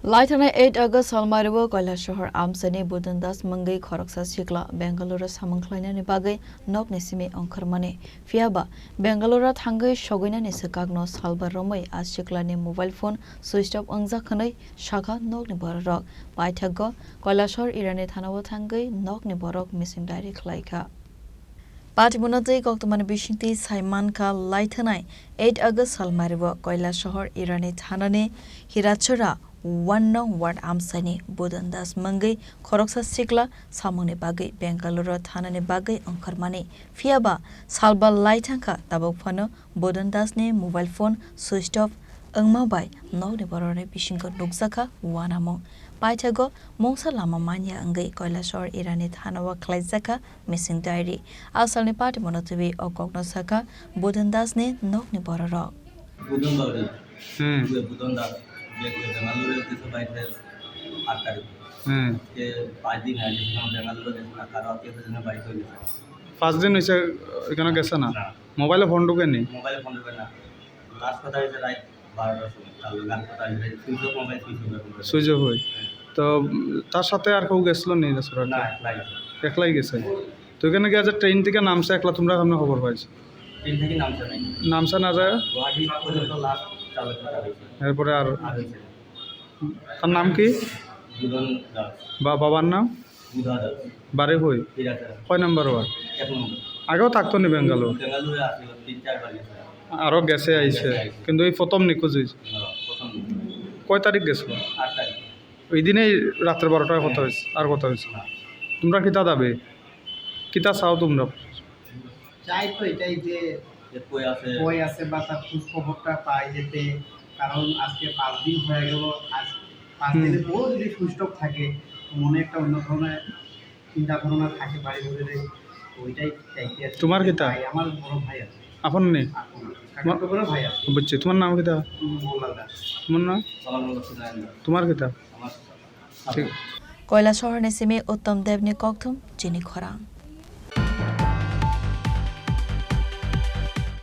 Laithana 8 August Salmaribo Kailasahar Amsani Budandas Mangai Khoroksa Sikla Bangalore Samangklaina ni bagai nok nisimi ongkharmani Fiaba Bangalore thangai shogoina ni sakagno salbar romai asikla ni mobile phone switched off angja khanai shaka nok ni borok paithaggo Kailasahar Irani thanawo thangai nok ni borok missing diary khlaika Patimunatei Koktomani Bishinti Saiman Ka Laithanai 8 August Salmaribo Kailasahar Irani thanani Hirachura 1 Nong Ward Amsani Budandas Mangai Khoroksa Sikla Samungni Bagai Bangalore Thanani Bagai Ongkharmani Fiaba Salba Laithanka Tabok Phano Budandas ni mobile phone switched off Angma bai Nogni Borore Bishinko Nukzaka Wanamo Paithago Mongsa Lama Manya Angai Kailasahar Irani Thanawa Klaizaka Missing Diary Asalni Party Monotibi Okokno Saka Budandas ni Nogni Bororo Budandas Bangalore কিছু বাইরে 8 তারিখ কে 5 দিন আগে বেঙ্গালুরু গেছে না কারো আত্মীয় জন্য বাইরে হয়ে গেছে 5 দিন হইছে এখানে গেছে না মোবাইলে ফোন ঢুকে নি মোবাইলে ফোন ঢুকে না লাস্ট কথা হইছে রাত 12টার সময় কাল গান কথা হইছে switch off mobile switch off হই তো তার সাথে আর কেউ গেছিল নি দসরা না একলাই গেছে তো এখানে গিয়ে যে ট্রেন থেকে নামছে একলা তোমরা কেমন খবর পাইছো ট্রেন থেকে নামছে না যায় গুয়াহাটি পর্যন্ত লাস্ট চালক করা হইছে এরপরে আর তার নাম কি বুদন দাস বাবার নাম বুধা দাস বাড়ি হই কয় নাম্বার ওয়ার্ড 1 নম্বর আগেও থাকতো নি বেঙ্গালুরু আসলো 3-4 বার গেছে আরও গেছে আইছে কিন্তু এই প্রথম নিখোঁজ হয়েছে প্রথম কয় তারিখ গেছিল 8 তারিখ ওই দিনেই রাত্রে 12টায় কথা হয়েছে আর কথা হয়েছে তোমরা কিতা দাবে কিতা চাও তোমরা চাই তো এটাই যে কই আছে বা তার খোঁজ খবরটা পাই যেতে কারণ আজকে 5 দিন হয়ে গেল আজ 5 দিনে পুরো যদি সুস্থ থাকে মনে একটা অন্য ধরনের চিন্তা ভাবনা থাকে বাড়ি ঘরে ওইটাই চাইতে আছে তোমার কিতা আমার বড় ভাই আছে আপন নেই আমার বড় ভাই আছে বুঝছি তোমার নাম কিতা মোল্লা দাস তোমার নাম তোমার কিতা ঠিক Kailasahar Nisimi Uttam Devni Kokthum Jini Khorang